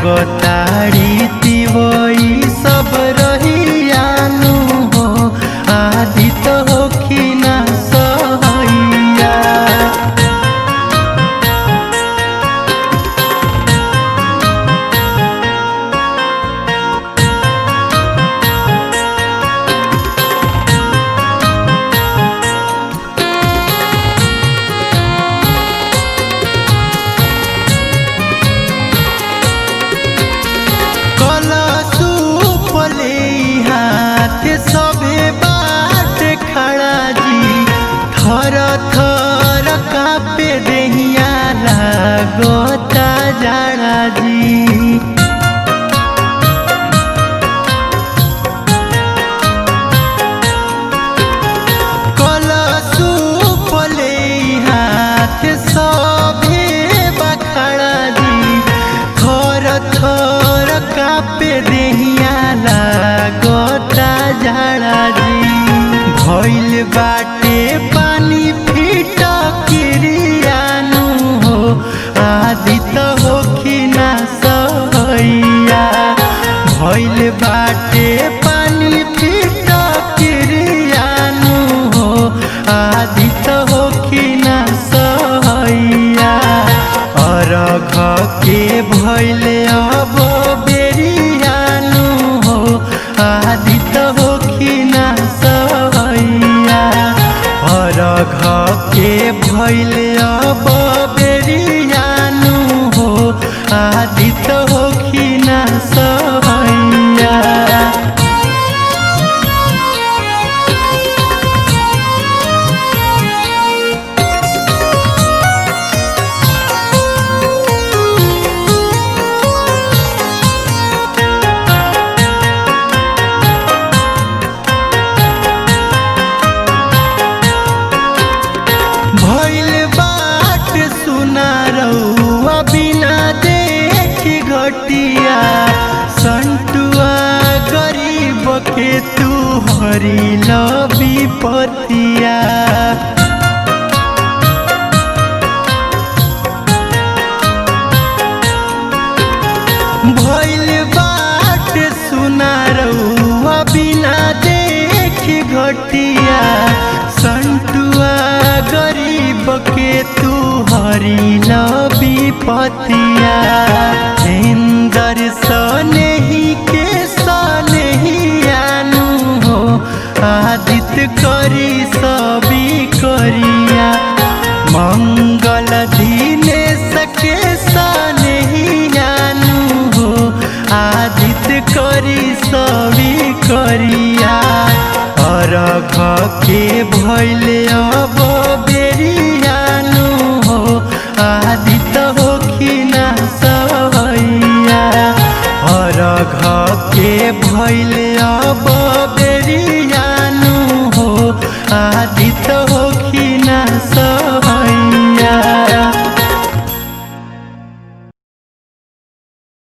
लागताड़ी तिवई सब रहियानु हो आदित होखिना सहैया। सबे बाट खड़ा जी थर थर कापे देहिया लागता जाड़ा जी। कलशुप ले हाथ सबे बखड़ा जी थर थर कापे देहिया लागता जाड़ा जी। भइल बाटे पानी फिटा किरियानु हो आदित होखिना सहैया। भइल बाटे पानी फिटा किरियानु हो आदित होखिना सहैया। अरघ के भइल अब बेरियानु हो आदित होखिना सहैया। अरघ के भइल अब बेरियानु हो आदित होखिना सहैया। बिना देखी घटिया संटुआ गरीब के तू हरी विपतिया। भइल बाट सुना रउआ बिना देखी घटिया संटुआ गरीब के तू हरी विपतिया। इंदर सनेही के सनेहियानु हो आदित करी सभी करिया। मंगल दिनेश के सनेहियानु हो आदित करी सभी करिया। अरघ के भइल अब बेरियानु हो आदित होखिना सहैया। अरघ के भइल अब